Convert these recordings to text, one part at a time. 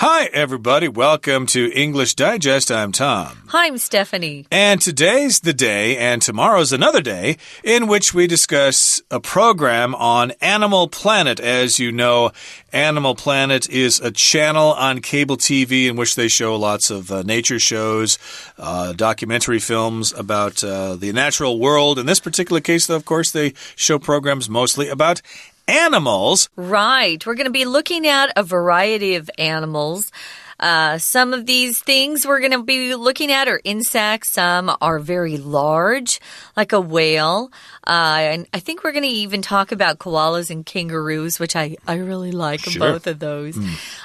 Hi, everybody. Welcome to English Digest. I'm Tom. Hi, I'm Stephanie. And today's the day, and tomorrow's another day, in which we discuss a program on Animal Planet. As you know, Animal Planet is a channel on cable TV in which they show lots of nature shows, documentary films about the natural world. In this particular case, though, of course, they show programs mostly about animals. Right. We're going to be looking at a variety of animals. Some of these things we're going to be looking at are insects. Some are very large, like a whale. And I think we're going to even talk about koalas and kangaroos, which I really like both of those.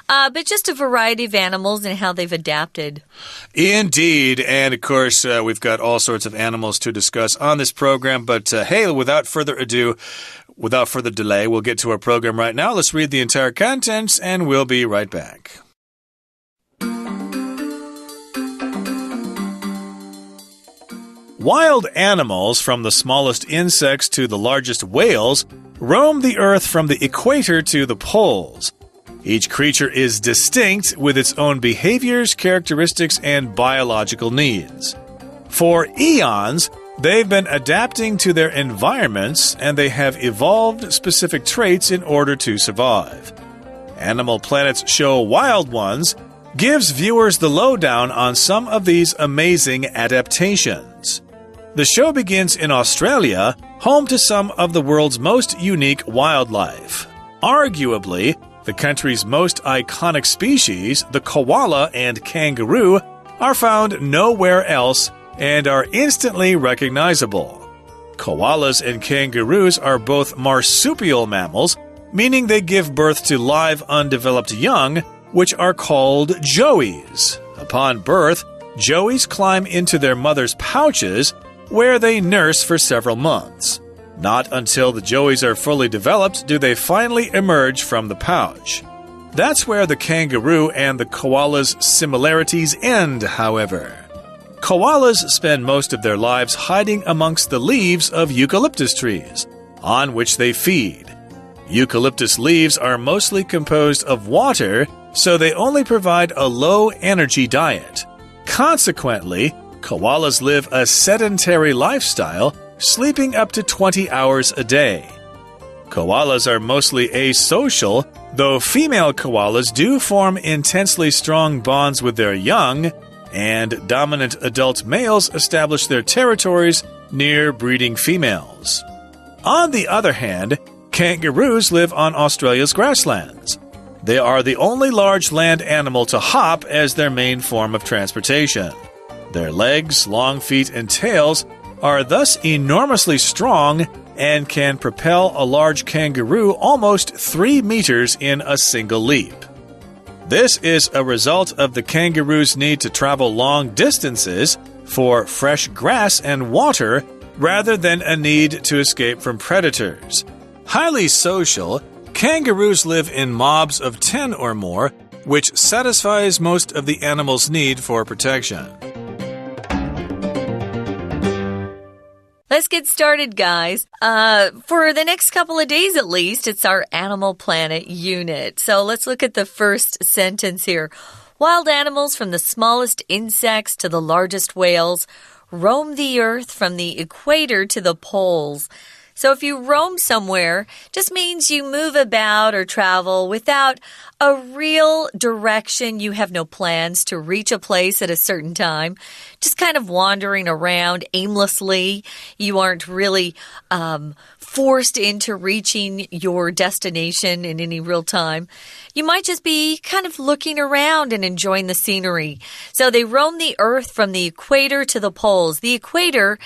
But just a variety of animals and how they've adapted. Indeed. And, of course, we've got all sorts of animals to discuss on this program. But, hey, without further delay, we'll get to our program right now. Let's read the entire contents, and we'll be right back. Wild animals, from the smallest insects to the largest whales, roam the earth from the equator to the poles. Each creature is distinct with its own behaviors, characteristics, and biological needs. For eons, they've been adapting to their environments, and they have evolved specific traits in order to survive. Animal Planet's show Wild Ones gives viewers the lowdown on some of these amazing adaptations. The show begins in Australia, home to some of the world's most unique wildlife. Arguably, the country's most iconic species, the koala and kangaroo, are found nowhere else and are instantly recognizable. Koalas and kangaroos are both marsupial mammals, meaning they give birth to live, undeveloped young, which are called joeys. Upon birth, joeys climb into their mother's pouches, where they nurse for several months. Not until the joeys are fully developed do they finally emerge from the pouch. That's where the kangaroo and the koala's similarities end, however. Koalas spend most of their lives hiding amongst the leaves of eucalyptus trees, on which they feed. Eucalyptus leaves are mostly composed of water, so they only provide a low-energy diet. Consequently, koalas live a sedentary lifestyle, sleeping up to 20 hours a day. Koalas are mostly asocial, though female koalas do form intensely strong bonds with their young, and dominant adult males establish their territories near breeding females. On the other hand, kangaroos live on Australia's grasslands. They are the only large land animal to hop as their main form of transportation. Their legs, long feet, and tails are thus enormously strong and can propel a large kangaroo almost 3 meters in a single leap. This is a result of the kangaroo's need to travel long distances for fresh grass and water rather than a need to escape from predators. Highly social, kangaroos live in mobs of 10 or more, which satisfies most of the animal's need for protection. Let's get started, guys. For the next couple of days at least, it's our Animal Planet unit. So let's look at the first sentence here. Wild animals, from the smallest insects to the largest whales, roam the earth from the equator to the poles. So if you roam somewhere, just means you move about or travel without a real direction. You have no plans to reach a place at a certain time. Just kind of wandering around aimlessly. You aren't really forced into reaching your destination in any real time. You might just be kind of looking around and enjoying the scenery. So they roam the earth from the equator to the poles. The equator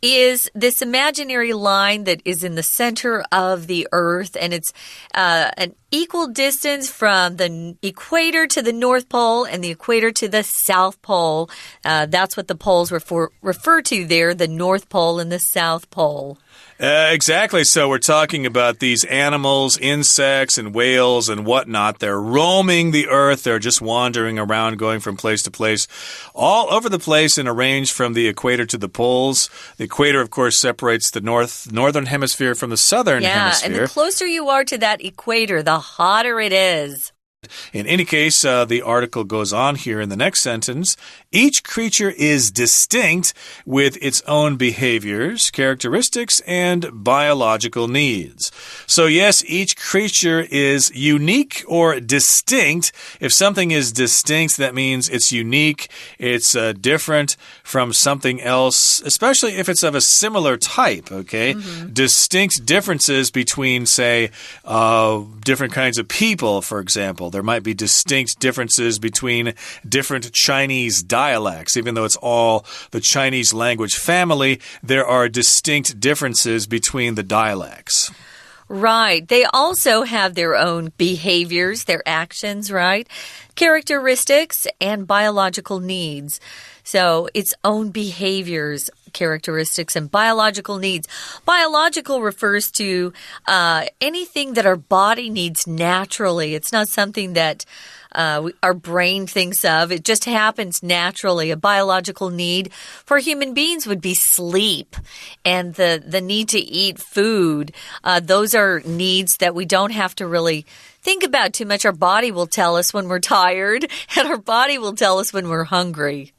is this imaginary line that is in the center of the earth, and it's an equal distance from the equator to the North Pole and the equator to the South Pole. That's what the poles refer to there, the North Pole and the South Pole. Exactly. So we're talking about these animals, insects, and whales and whatnot. They're roaming the earth. They're just wandering around, going from place to place, all over the place in a range from the equator to the poles. The equator, of course, separates the northern hemisphere from the southern hemisphere. Yeah, and the closer you are to that equator, the hotter it is. In any case, the article goes on here in the next sentence. Each creature is distinct with its own behaviors, characteristics, and biological needs. So yes, each creature is unique or distinct. If something is distinct, that means it's unique, it's different from something else, especially if it's of a similar type, okay? Distinct differences between, say, different kinds of people, for example. There might be distinct differences between different Chinese dialects. Even though it's all the Chinese language family, there are distinct differences between the dialects. Right. They also have their own behaviors, their actions, right? Characteristics and biological needs. So its own behaviors, characteristics, and biological needs. Biological refers to anything that our body needs naturally. It's not something that our brain thinks of. It just happens naturally. A biological need for human beings would be sleep and the need to eat food. Those are needs that we don't have to really think about too much. Our body will tell us when we're tired, and our body will tell us when we're hungry.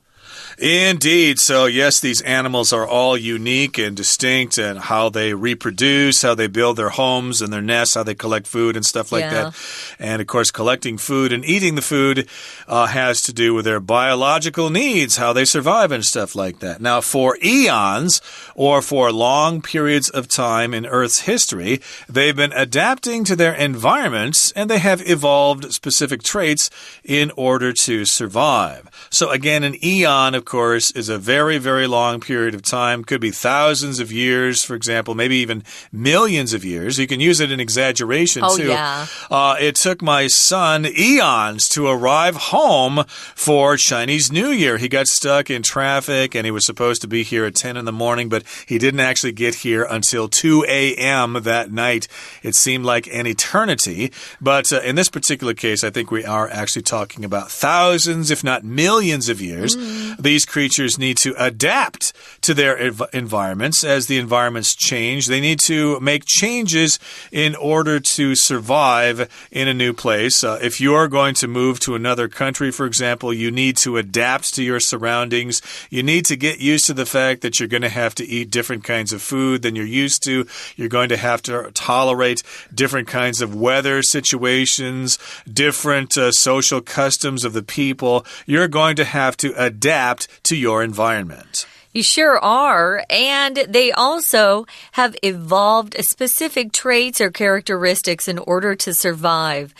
Indeed. So, yes, these animals are all unique and distinct, and how they reproduce, how they build their homes and their nests, how they collect food and stuff like that. And, of course, collecting food and eating the food has to do with their biological needs, how they survive and stuff like that. Now, for eons, or for long periods of time in Earth's history, they've been adapting to their environments, and they have evolved specific traits in order to survive. So, again, an eon, of course, is a very, very long period of time. Could be thousands of years, for example, maybe even millions of years. You can use it in exaggeration, too. Yeah. It took my son eons to arrive home for Chinese New Year. He got stuck in traffic, and he was supposed to be here at 10 in the morning, but he didn't actually get here until 2 a.m. that night. It seemed like an eternity. But in this particular case, I think we are actually talking about thousands, if not millions of years. These creatures need to adapt to their environments. As the environments change, they need to make changes in order to survive in a new place. If you are going to move to another country, for example, you need to adapt to your surroundings. You need to get used to the fact that you're going to have to eat different kinds of food than you're used to. You're going to have to tolerate different kinds of weather situations, different social customs of the people. You're going to have to adapt to your environment. You sure are. And they also have evolved specific traits or characteristics in order to survive.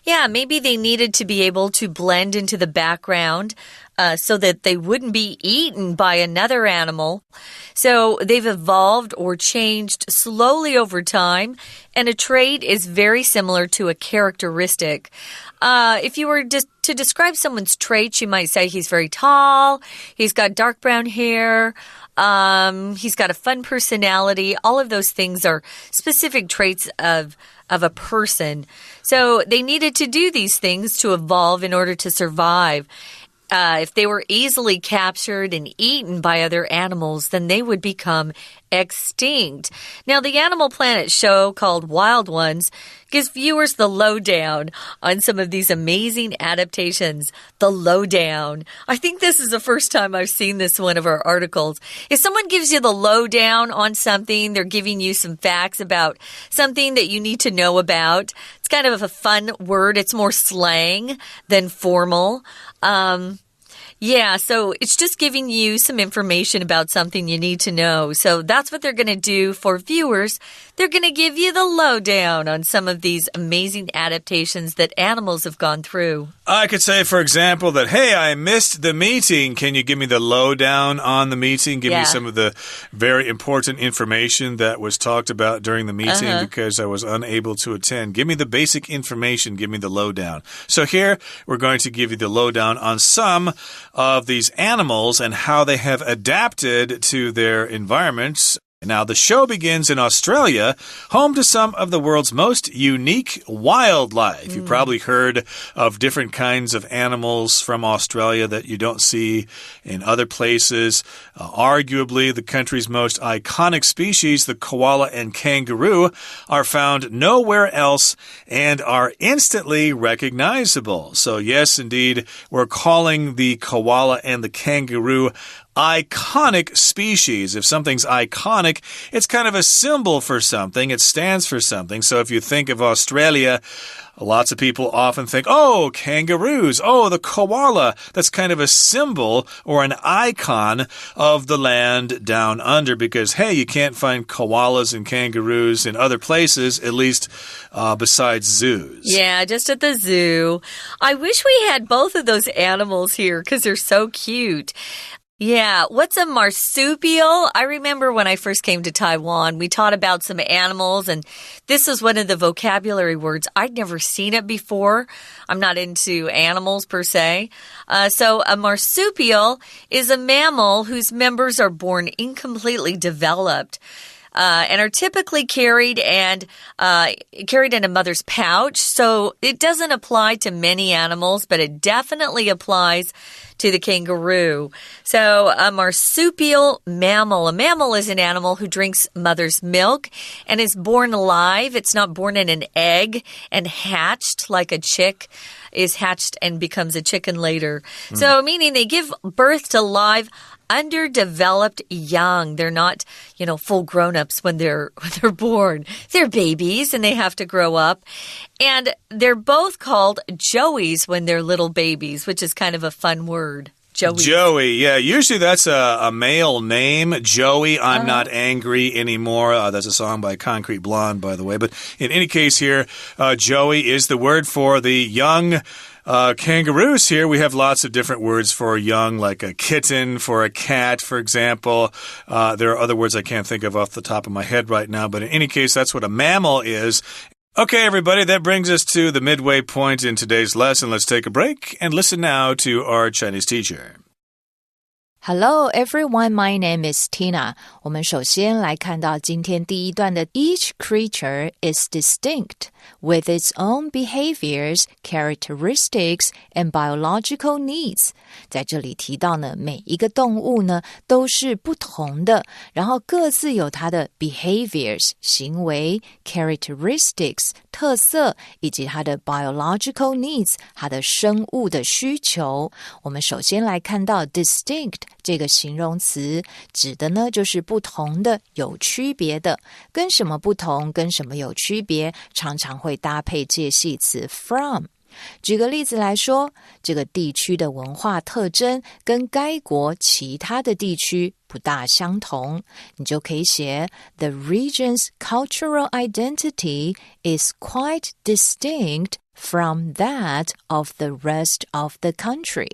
Yeah, maybe they needed to be able to blend into the background so that they wouldn't be eaten by another animal. So they've evolved or changed slowly over time, and a trait is very similar to a characteristic. If you were to describe someone's traits, you might say he's very tall, he's got dark brown hair, he's got a fun personality. All of those things are specific traits of a person. So they needed to do these things to evolve in order to survive. If they were easily captured and eaten by other animals, then they would become extinct. Now, the Animal Planet show called Wild Ones gives viewers the lowdown on some of these amazing adaptations. The lowdown. I think this is the first time I've seen this one of our articles. If someone gives you the lowdown on something, they're giving you some facts about something that you need to know about. It's kind of a fun word. It's more slang than formal. Yeah, so it's just giving you some information about something you need to know. So that's what they're going to do for viewers. They're going to give you the lowdown on some of these amazing adaptations that animals have gone through. I could say, for example, that, hey, I missed the meeting. Can you give me the lowdown on the meeting? Give me some of the very important information that was talked about during the meeting because I was unable to attend. Give me the basic information. Give me the lowdown. So here, we're going to give you the lowdown on some of these animals and how they have adapted to their environments. Now, the show begins in Australia, home to some of the world's most unique wildlife. You've probably heard of different kinds of animals from Australia that you don't see in other places. Arguably, the country's most iconic species, the koala and kangaroo, are found nowhere else and are instantly recognizable. So, yes, indeed, we're calling the koala and the kangaroo iconic species. If something's iconic, it's kind of a symbol for something. It stands for something. So if you think of Australia, lots of people often think, oh, kangaroos, oh, the koala. That's kind of a symbol or an icon of the land down under because, hey, you can't find koalas and kangaroos in other places, at least besides zoos. Yeah, just at the zoo. I wish we had both of those animals here because they're so cute. Yeah, what's a marsupial? I remember when I first came to Taiwan, we taught about some animals, and this is one of the vocabulary words. I'd never seen it before. I'm not into animals per se. So a marsupial is a mammal whose members are born incompletely developed. And are typically carried in a mother's pouch. So it doesn't apply to many animals, but it definitely applies to the kangaroo. So a marsupial mammal. A mammal is an animal who drinks mother's milk and is born alive. It's not born in an egg and hatched like a chick is hatched and becomes a chicken later. So meaning they give birth to live underdeveloped young. They're not, full grown-ups when they're born. They're babies and they have to grow up. And they're both called joeys when they're little babies, which is kind of a fun word. Joey, yeah. Usually that's a male name. Joey, I'm not angry anymore. That's a song by Concrete Blonde, by the way. But in any case here, Joey is the word for the young kangaroos here. We have lots of different words for young, like a kitten, for a cat, for example. There are other words I can't think of off the top of my head right now. But in any case, that's what a mammal is. Okay, everybody, that brings us to the midway point in today's lesson. Let's take a break and listen now to our Chinese teacher. Hello everyone, my name is Tina. 我们首先来看到今天第一段的 Each creature is distinct with its own behaviors, characteristics, and biological needs. 在这里提到呢，每一个动物呢都是不同的，然后各自有它的 behaviors 行为 characteristics 特色，以及它的 biological needs 它的生物的需求。我们首先来看到 distinct这个形容词指的呢就是不同的，有区别的。跟什么不同，跟什么有区别，常常会搭配介系词 from。举个例子来说，这个地区的文化特征跟该国其他的地区不大相同，你就可以写 The region's cultural identity is quite distinct from that of the rest of the country。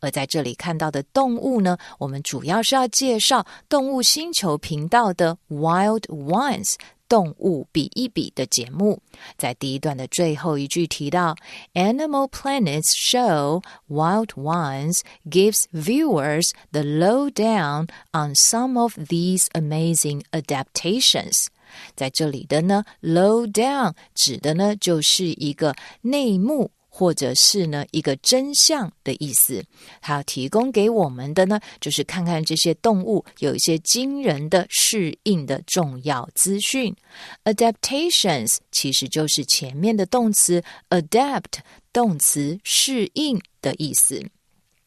而在这里看到的动物呢，我们主要是要介绍动物星球频道的 Wild Ones动物比一比的节目。在第一段的最后一句提到 Animal Planet's show Wild Ones gives viewers the lowdown on some of these amazing adaptations。在这里的呢 lowdown 指的呢就是一个内幕或者是呢一个真相的意思，它要提供给我们的呢就是看看这些动物有一些惊人的适应的重要资讯。 Adaptations 其实就是前面的动词 adapt 动词适应的意思。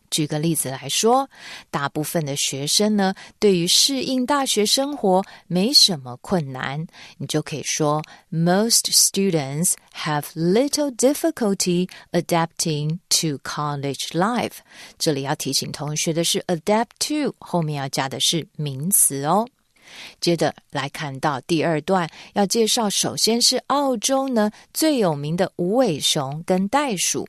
举个例子来说，大部分的学生呢对于适应大学生活没什么困难，你就可以说 Most students have little difficulty adapting to college life。 这里要提醒同学的是 adapt to 后面要加的是名词哦。接着来看到第二段，要介绍首先是澳洲呢最有名的无尾熊跟袋鼠。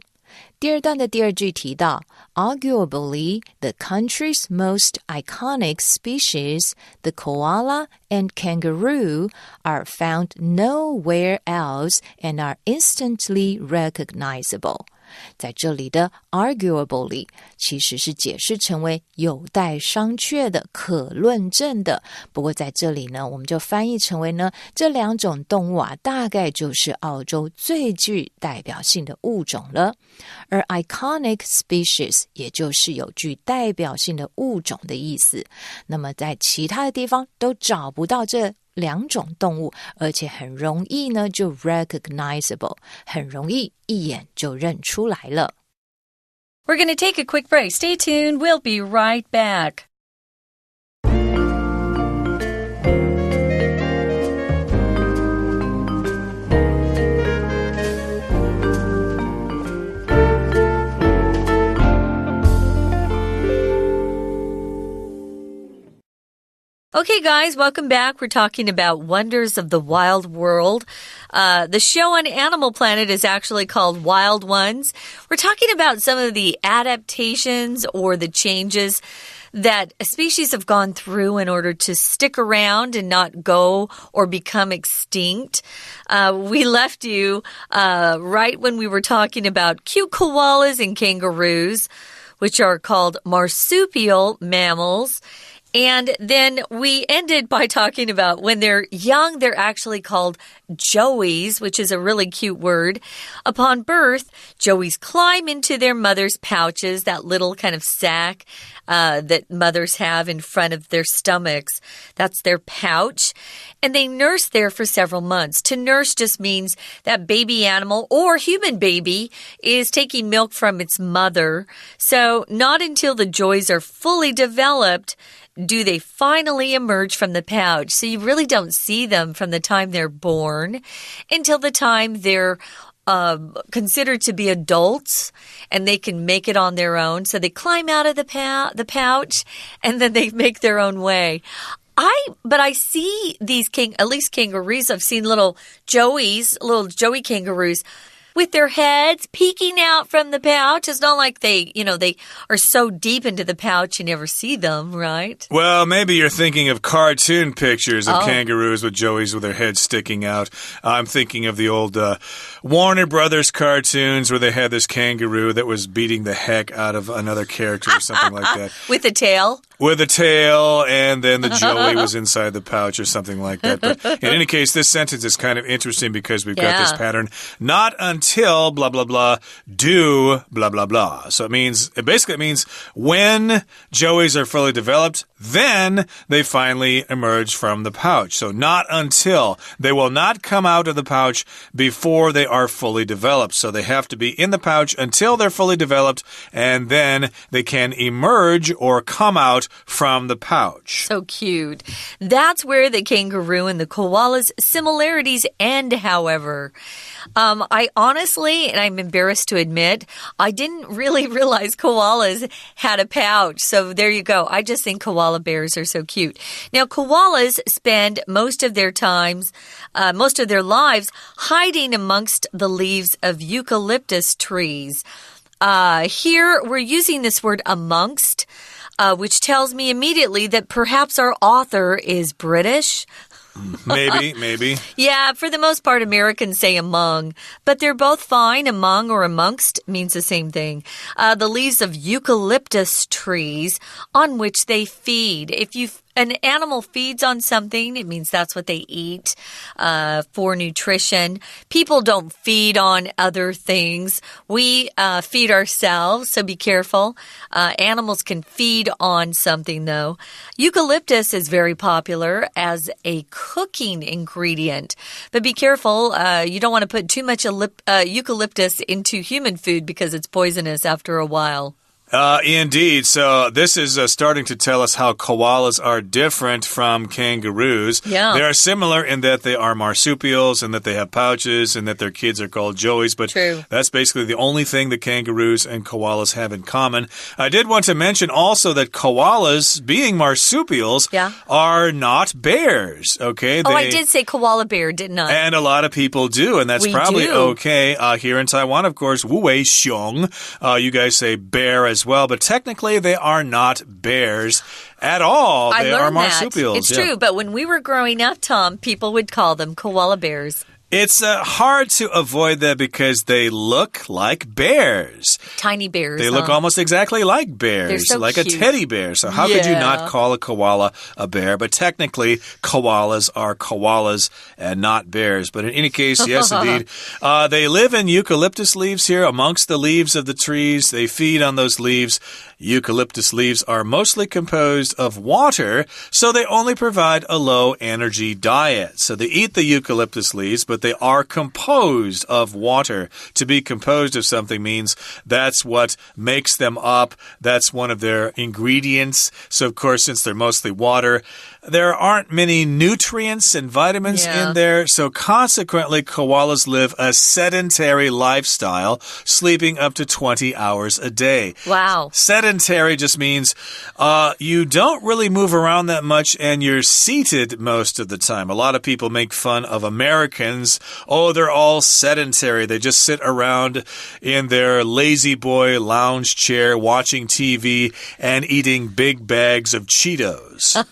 第二段的第二句提到 Arguably, the country's most iconic species, the koala and kangaroo, are found nowhere else and are instantly recognizable. 在这里的 arguably 其实是解释成为有待商榷的、可论证的。不过在这里呢，我们就翻译成为呢，这两种动物啊，大概就是澳洲最具代表性的物种了。而 iconic species 也就是有具代表性的物种的意思。那么在其他的地方都找不到这两种动物，而且很容易呢就 recognizable， 很容易一眼就认出来了。 We're going to take a quick break. Stay tuned. We'll be right back. Okay, guys, welcome back. We're talking about Wonders of the Wild World. The show on Animal Planet is actually called Wild Ones. We're talking about some of the adaptations or the changes that a species have gone through in order to stick around and not go or become extinct. We left you right when we were talking about cute koalas and kangaroos, which are called marsupial mammals.And then we ended by talking about when they're young, they're actually called joeys, which is a really cute word. Upon birth, joeys climb into their mother's pouches, that little kind of sack that mothers have in front of their stomachs. That's their pouch. And they nurse there for several months. To nurse just means that baby animal or human baby is taking milk from its mother. So not until the joeys are fully developed do they finally emerge from the pouch. So you really don't see them from the time they're born until the time they're considered to be adults and they can make it on their own. So they climb out of the pouch and then they make their own way. But I see these at least kangaroos. I've seen little joey kangaroos with their heads peeking out from the pouch. It's not like they are so deep into the pouch you never see them, right? Well, maybe you're thinking of cartoon pictures of kangaroos with joeys with their heads sticking out. I'm thinking of the old Warner Brothers cartoons where they had this kangaroo that was beating the heck out of another character or something like that. With a tail? With a tail, and then the joey was inside the pouch or something like that. But in any case, this sentence is kind of interesting because we've got this pattern. Not until blah, blah, blah, do blah, blah, blah. So it basically means when joeys are fully developed, then they finally emerge from the pouch. So not until. They will not come out of the pouch before they are fully developed. So they have to be in the pouch until they're fully developed, and then they can emerge or come out from the pouch. So cute. That's where the kangaroo and the koala's similarities end, however. I honestly, and I'm embarrassed to admit, I didn't really realize koalas had a pouch. So there you go. I just think koala bears are so cute. Now, koalas spend most of their lives hiding amongst the leaves of eucalyptus trees. Here, we're using this word amongst, which tells me immediately that perhaps our author is British. Maybe. Yeah, for the most part, Americans say among, but they're both fine. Among or amongst means the same thing. The leaves of eucalyptus trees on which they feed. If an animal feeds on something, it means that's what they eat for nutrition. People don't feed on other things. We feed ourselves, so be careful. Animals can feed on something, though. Eucalyptus is very popular as a cooking ingredient. But be careful. You don't want to put too much eucalyptus into human food because it's poisonous after a while. Indeed. So this is starting to tell us how koalas are different from kangaroos. Yeah. They are similar in that they are marsupials and that they have pouches and that their kids are called joeys. But that's basically the only thing that kangaroos and koalas have in common. I did want to mention also that koalas, being marsupials, are not bears. Okay. I did say koala bear, didn't I? And a lot of people do, and that's probably okay. Here in Taiwan, of course, wu wei xiong. You guys say bear as well, but technically they are not bears at all. They are marsupials. It's true, but when we were growing up, Tom, people would call them koala bears. It's hard to avoid that because they look like bears. Tiny bears. They look almost exactly like bears. They're so like cute. a teddy bear. So how could you not call a koala a bear? But technically, koalas are koalas and not bears. But in any case, yes, indeed. They live in eucalyptus leaves here amongst the leaves of the trees. They feed on those leaves. Eucalyptus leaves are mostly composed of water, so they only provide a low-energy diet. So they eat the eucalyptus leaves, but they are composed of water. To be composed of something means that's what makes them up. That's one of their ingredients. So, of course, since they're mostly water, there aren't many nutrients and vitamins in there. So, consequently, koalas live a sedentary lifestyle, sleeping up to 20 hours a day. Wow. Sedentary just means you don't really move around that much and you're seated most of the time. A lot of people make fun of Americans. Oh, they're all sedentary. They just sit around in their lazy boy lounge chair watching TV and eating big bags of Cheetos.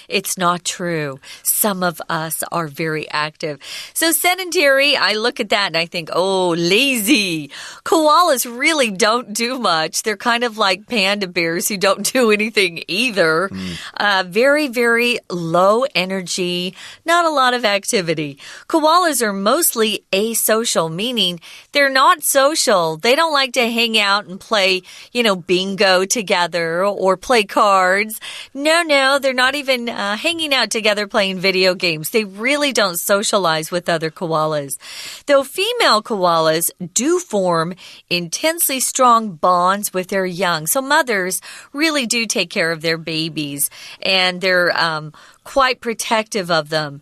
It's not true. Some of us are very active. So sedentary, I look at that and I think, oh, lazy. Koalas really don't do much. They're kind of like panda bears who don't do anything either. Very, very low energy, not a lot of activity. Koalas are mostly asocial, meaning they're not social. They don't like to hang out and play, bingo together or play cards. No, they're not even hanging out together playing video games. They really don't socialize with other koalas. Though female koalas do form intensely strong bonds with their young. So mothers really do take care of their babies, and they're quite protective of them.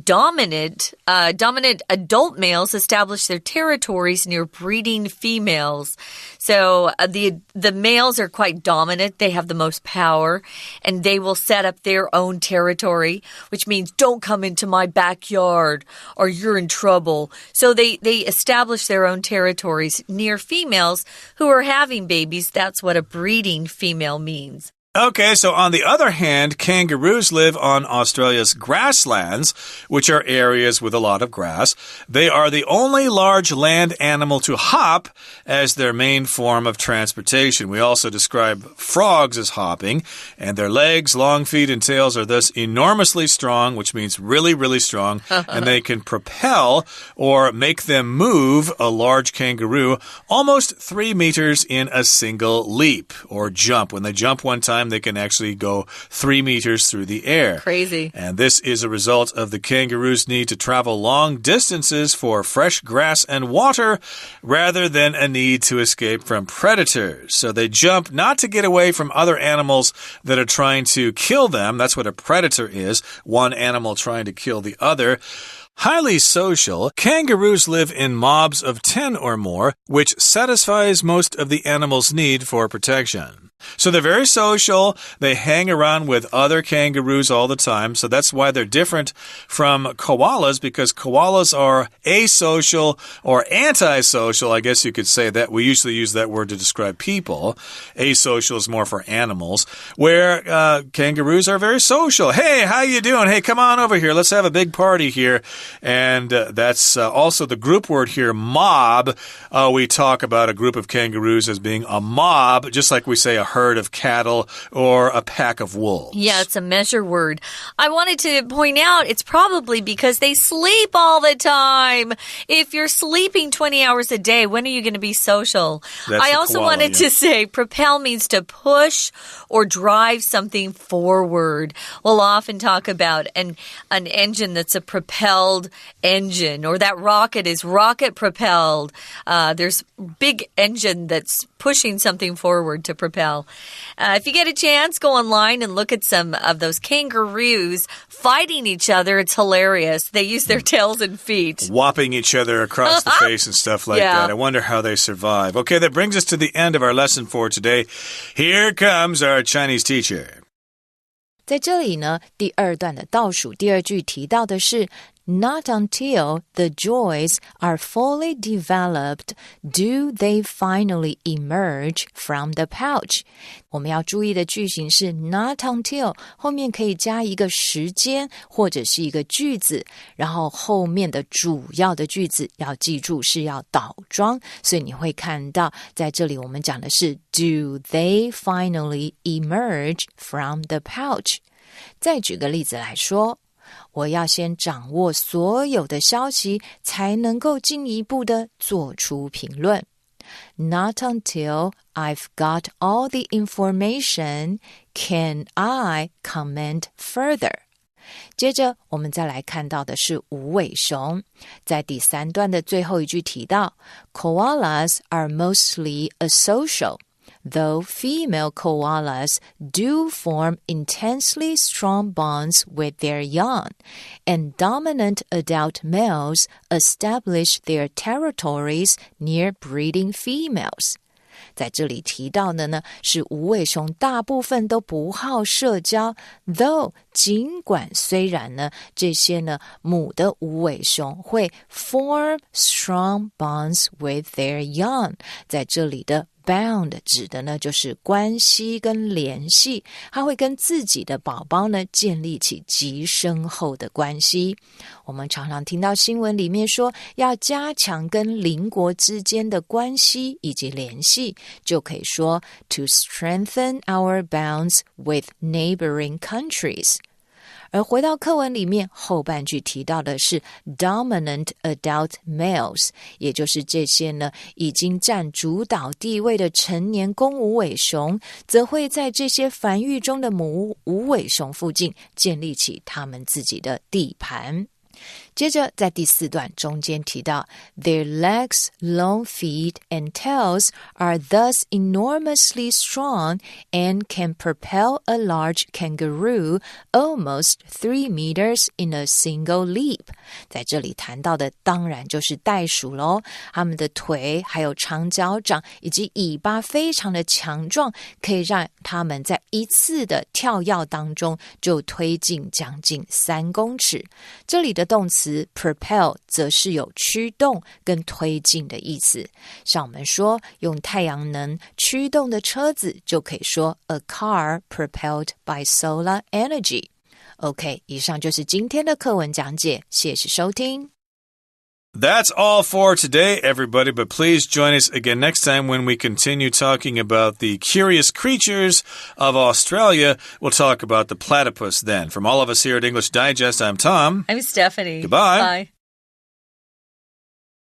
Dominant adult males establish their territories near breeding females. So the males are quite dominant. They have the most power, and they will set up their own territory, which means don't come into my backyard or you're in trouble. So they establish their own territories near females who are having babies. That's what a breeding female means. Okay, so on the other hand, kangaroos live on Australia's grasslands, which are areas with a lot of grass. They are the only large land animal to hop as their main form of transportation. We also describe frogs as hopping, and their legs, long feet, and tails are thus enormously strong, which means really, really strong, and they can propel or make them move a large kangaroo almost 3 meters in a single leap or jump. When they jump one time, they can actually go 3 meters through the air. Crazy. And this is a result of the kangaroo's need to travel long distances for fresh grass and water rather than a need to escape from predators. So they jump not to get away from other animals that are trying to kill them. That's what a predator is, one animal trying to kill the other. Highly social, kangaroos live in mobs of 10 or more, which satisfies most of the animal's need for protection. So they're very social. They hang around with other kangaroos all the time. So that's why they're different from koalas, because koalas are asocial or antisocial. I guess you could say that. We usually use that word to describe people. Asocial is more for animals, where kangaroos are very social. Hey, how you doing? Hey, come on over here. Let's have a big party here. And that's also the group word here, mob. We talk about a group of kangaroos as being a mob, just like we say a herd of cattle or a pack of wolves. Yeah, it's a measure word. I wanted to point out it's probably because they sleep all the time. If you're sleeping 20 hours a day, when are you going to be social? I also wanted to say propel means to push or drive something forward. We'll often talk about an engine that's a propelled engine, or that rocket is rocket propelled. There's big engine that's pushing something forward to propel. If you get a chance, go online and look at some of those kangaroos fighting each other. It's hilarious. They use their tails and feet. Whopping each other across the face and stuff like that. I wonder how they survive. Okay, that brings us to the end of our lesson for today. Here comes our Chinese teacher. 在这里呢，第二段的倒数第二句提到的是 Not until the joys are fully developed do they finally emerge from the pouch. 我们要注意的句型是 not until 后面可以加一个时间或者是一个句子，然后后面的主要的句子要记住是要倒装，所以你会看到在这里我们讲的是 do they finally emerge from the pouch. 再举个例子来说，我要先掌握所有的消息才能够进一步的做出评论。Not until I've got all the information can I comment further. 接着我们再来看到的是无尾熊，在第3段的最后一句提到 Koalas are mostly asocial.Though female koalas do form intensely strong bonds with their young, and dominant adult males establish their territories near breeding females. 在这里提到的呢，是无尾熊大部分都不好社交 though 尽管虽然呢，这些呢母的无尾熊会 form strong bonds with their young. 在这里的bound 指的呢就是关系跟联系，它会跟自己的宝宝呢建立起极深厚的关系。我们常常听到新闻里面说要加强跟邻国之间的关系以及联系，就可以说 to strengthen our bonds with neighboring countries。而回到课文里面，后半句提到的是 dominant adult males， 也就是这些呢已经占主导地位的成年公无尾熊，则会在这些繁育中的母无尾熊附近建立起他们自己的地盘。接着在第4段中间提到 Their legs, long feet, and tails are thus enormously strong and can propel a large kangaroo almost 3 meters in a single leap. 在这里谈到的当然就是袋鼠咯，它们的腿还有长脚掌以及尾巴非常的强壮，可以让它们在一次的跳跃当中就推进将近3公尺。这里的动词propel 则是有驱动跟推进的意思，像我们说用太阳能驱动的车子就可以说 a car propelled by solar energy。 OK， 以上就是今天的课文讲解，谢谢收听。That's all for today, everybody, but please join us again next time when we continue talking about the curious creatures of Australia. We'll talk about the platypus then. From all of us here at English Digest, I'm Tom. I'm Stephanie. Goodbye. Bye.